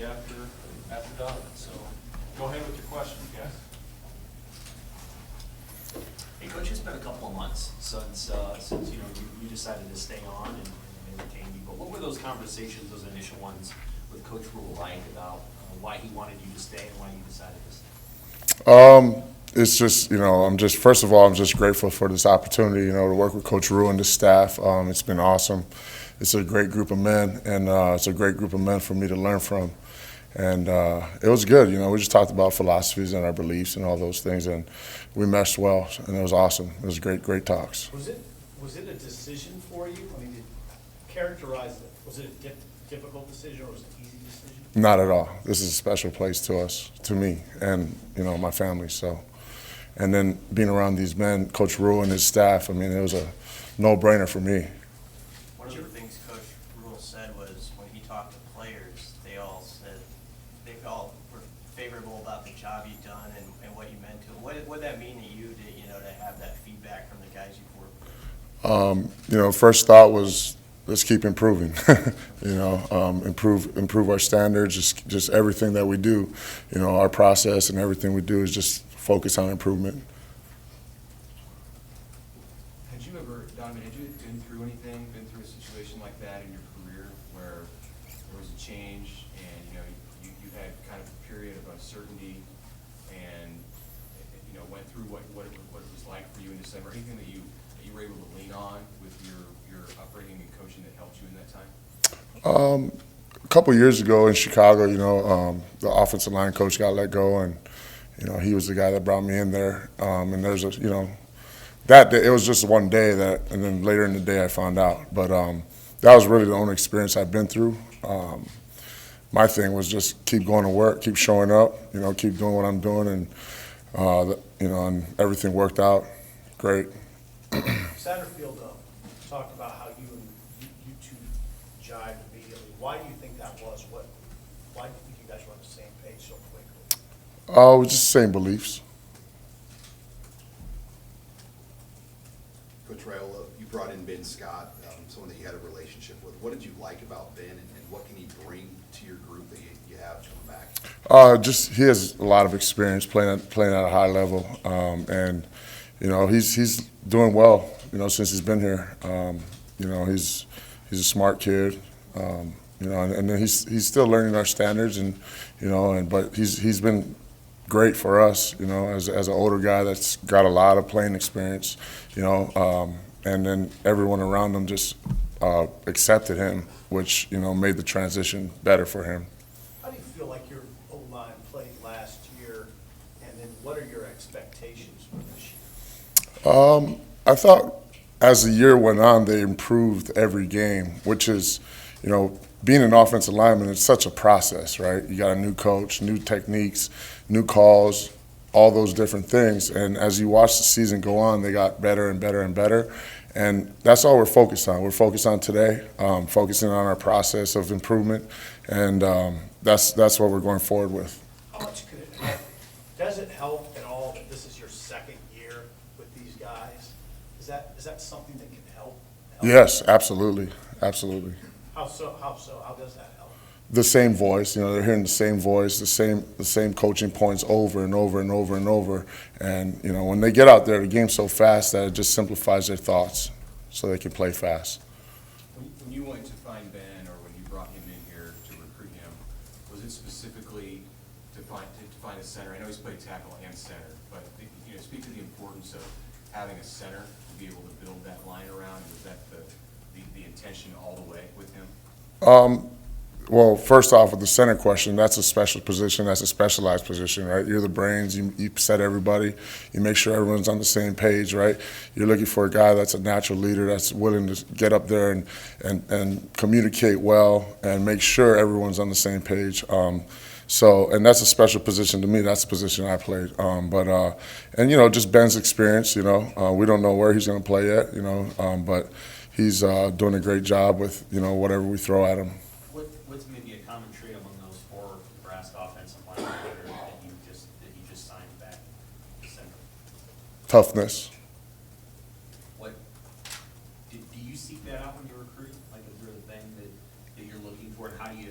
be after Donovan. So go ahead with your questions, guys. Hey, Coach, it's been a couple of months since you decided to stay on and entertain you. But what were those conversations, those initial ones, with Coach Rule like about why he wanted you to stay and why you decided to stay? It's just, first of all, I'm just grateful for this opportunity, to work with Coach Rue and the staff. It's been awesome. It's a great group of men, and it's a great group of men for me to learn from. And it was good, we just talked about philosophies and our beliefs and all those things, and we meshed well, and it was awesome. It was great talks. Was it a decision for you? I mean, characterize it. Was it a difficult decision or was it an easy decision? Not at all. This is a special place to me, and, my family, so. And then being around these men, Coach Rule and his staff, it was a no-brainer for me. One of the things Coach Rule said was when he talked to players, they all were favorable about the job you've done and what you meant to them. What did that mean to you to have that feedback from the guys you've worked with? First thought was, let's keep improving. Improve our standards, just everything that we do. Our process and everything we do is just focus on improvement. Donovan, had you been through a situation like that in your career where there was a change and you had kind of a period of uncertainty and went through what it was like for you in December? Anything that you were able to lean on with your upbringing and coaching that helped you in that time? A couple years ago in Chicago, the offensive line coach got let go, and he was the guy that brought me in there. And there's that day, it was just one day and then later in the day I found out. But that was really the only experience I've been through. My thing was just keep going to work, keep showing up, keep doing what I'm doing, and and everything worked out great. Satterfield talked about how you two jived immediately. Why do you think that was? Why do you think you guys were on the same page so quickly? It was just the same beliefs. Coach Raiola, you brought in Ben Scott, someone that you had a relationship with. What did you like about Ben, and what can he bring to your group that you have coming back? He has a lot of experience playing at a high level, and he's doing well. Since he's been here, he's a smart kid. And then he's still learning our standards, but he's been great for us, as an older guy that's got a lot of playing experience, and then everyone around him just accepted him, which made the transition better for him. How do you feel like your O-line played last year, and then what are your expectations for this year? I thought as the year went on, they improved every game, which is, being an offensive lineman, it's such a process, right? You got a new coach, new techniques, new calls, all those different things. And as you watch the season go on, they got better and better and better. And that's all we're focused on. We're focused on today, focusing on our process of improvement, and that's what we're going forward with. How much could it help? Does it help at all that this is your second year with these guys? Is that something that can help? Yes, absolutely. How so? How does that help? The same voice, they're hearing the same voice, the same coaching points over and over and over and over. And, when they get out there, the game's so fast that it just simplifies their thoughts so they can play fast. When you went to find Ben, or when you brought him in here to recruit him, was it specifically to find a center? I know he's played tackle and center, but speak to the importance of having a center to be able to build that line around. Was that the intention all the way with him? Well, first off, with the center question, that's a special position. That's a specialized position, right? You're the brains. You set everybody. You make sure everyone's on the same page, right? You're looking for a guy that's a natural leader, that's willing to get up there and communicate well and make sure everyone's on the same page. And that's a special position to me. That's the position I played. Just Ben's experience, we don't know where he's going to play yet, but he's doing a great job with, whatever we throw at him. What's maybe a common trait among those four Nebraska offensive linemen that you just signed back in December? Toughness. What do you seek that out when you recruit? Like, is there a thing that you're looking for, and how do you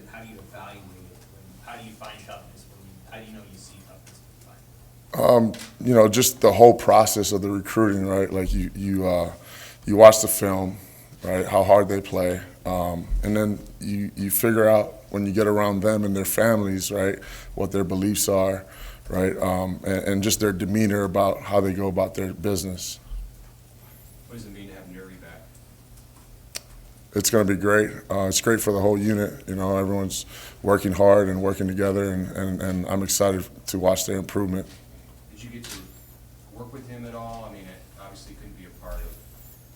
evaluate it? do you find toughness? How do you know you see toughness when you find it? You know, just the whole process of the recruiting, right? Like you watch the film, right? How hard they play, and then you figure out when you get around them and their families, right? What their beliefs are, right? And just their demeanor about how they go about their business. What does it mean to have Nuri back? It's going to be great. It's great for the whole unit. You know, everyone's working hard and working together, and I'm excited to watch their improvement. Did you get to work with him at all? I mean, it obviously couldn't be a part of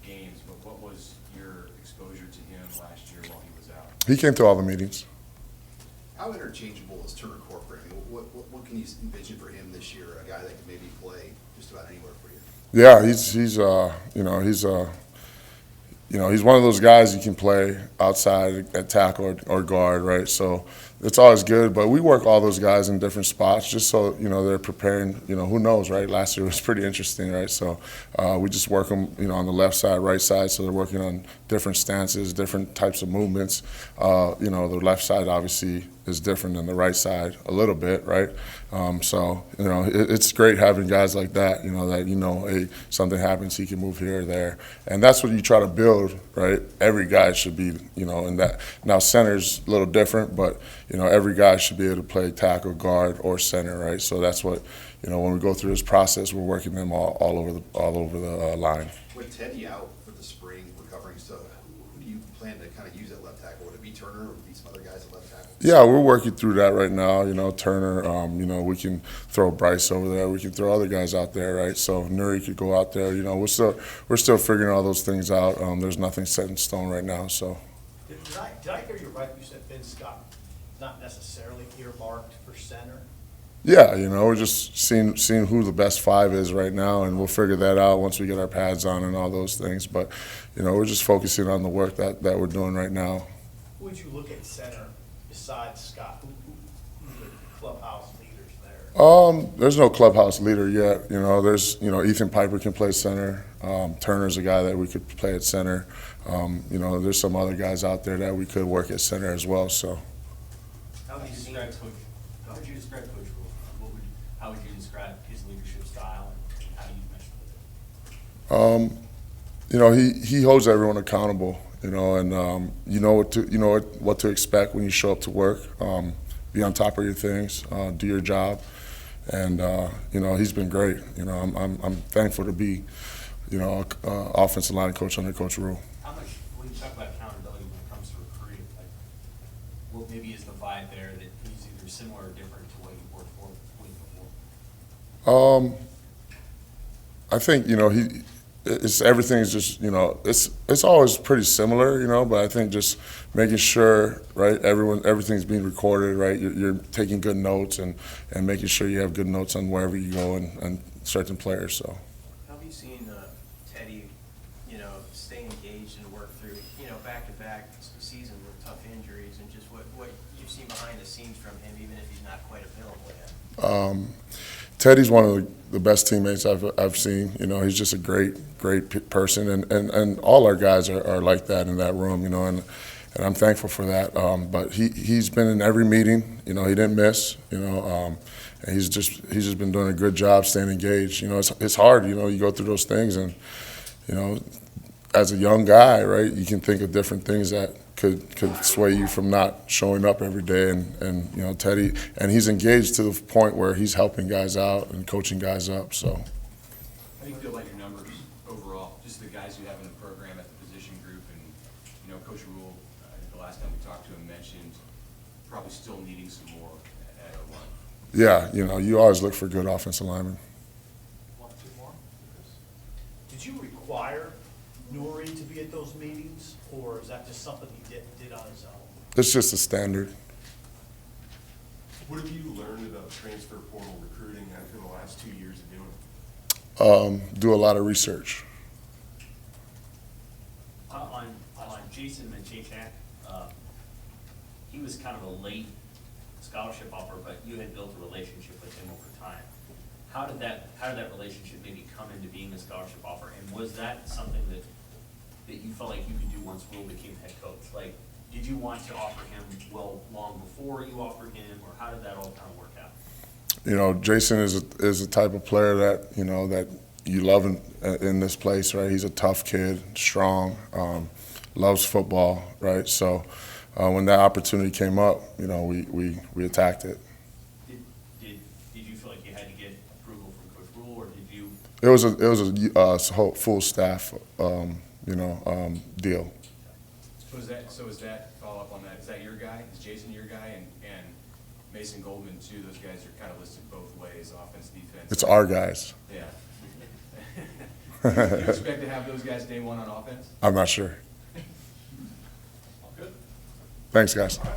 games, but what was your exposure to him last year while he was out? He came to all the meetings. How interchangeable is Turner Corcoran? I mean, what can you envision for him this year? A guy that can maybe play just about anywhere for you? Yeah, he's one of those guys you can play outside at tackle or guard, right? So it's always good, but we work all those guys in different spots just so, you know, they're preparing, you know, who knows, right? Last year was pretty interesting, right? So we just work them, you know, on the left side, right side, so they're working on different stances, different types of movements. You know, the left side obviously is different than the right side a little bit, right? So, you know, it's great having guys like that, you know, that, you know, hey, something happens, he can move here or there. And that's what you try to build, right? Every guy should be, you know, in that. Now, center's a little different, but, you know, every guy should be able to play tackle, guard, or center, right? So that's what, you know, when we go through this process, we're working them all over the line. With Teddy out for the spring, recovering, so who do you plan to kind of use at left tackle? Would it be Turner or would it be some other guys at left tackle? Yeah, we're working through that right now. You know, Turner, you know, we can throw Bryce over there. We can throw other guys out there, right? So Nuri could go out there. You know, we're still figuring all those things out. There's nothing set in stone right now, so. Did I hear you right? You said Ben Scott not necessarily earmarked for center? Yeah, you know, we're just seeing who the best five is right now, and we'll figure that out once we get our pads on and all those things. But, you know, we're just focusing on the work that we're doing right now. Who would you look at center besides Scott? Who's the clubhouse leaders there? There's no clubhouse leader yet. You know, Ethan Piper can play center. Turner's a guy that we could play at center. You know, there's some other guys out there that we could work at center as well. So. How would you describe Coach Rule? How would you describe his leadership style and how you mesh with it? You know, he holds everyone accountable. You know, and you know what to expect when you show up to work. Be on top of your things, do your job, and you know, he's been great. You know, I'm thankful to be, you know, offensive line coach under Coach Rule. How much, when you talk about accountability when it comes to recruiting, like, what maybe is the vibe there that he's either similar or different to what you worked with before? I think, you know, everything's just, you know, it's always pretty similar, you know, but I think just making sure, right, everything's being recorded, right, you're taking good notes and making sure you have good notes on wherever you go and certain players, so. How have you seen Teddy, you know, stay engaged and work through, you know, back-to-back seasons with tough injuries and just what you've seen behind the scenes from him, even if he's not quite available yet? Teddy's one of the best teammates I've seen. You know, he's just a great person, and all our guys are like that in that room. You know, and I'm thankful for that. But he's been in every meeting. You know, he didn't miss. You know, and he's just been doing a good job staying engaged. You know, it's hard. You know, you go through those things, and you know, as a young guy, right, you can think of different things that could sway you from not showing up every day. And you know, Teddy, and he's engaged to the point where he's helping guys out and coaching guys up. So. How do you feel about your numbers overall? Just the guys you have in the program at the position group, and you know, Coach Rule, I think the last time we talked to him mentioned probably still needing some more at O-line. Yeah, you know, you always look for good offensive linemen. One, two more? Did you require Nuri to be at those meetings, or is that just something he did on his own? It's just a standard. What have you learned about transfer portal recruiting after the last 2 years of doing it? Do a lot of research. On Jason Machachak, he was kind of a late scholarship offer, but you had built a relationship with him over time. How did that relationship maybe come into being a scholarship offer, and was that something that you felt like you could do once Will became head coach? Like, did you want to offer him, well, long before you offered him, or how did that all kind of work out? You know, Jason is a type of player that, you know, that you love in this place, right? He's a tough kid, strong, loves football, right? So when that opportunity came up, you know, we attacked it. Did you feel like you had to get approval from Coach Rule, or did you? It was a whole full staff, deal. So is that, follow up on that, is that your guy? Is Jason your guy? And Mason Goldman too, those guys are kind of listed both ways, offense, defense. It's our guys. Yeah. Do you expect to have those guys day one on offense? I'm not sure. All good? Thanks, guys. All right.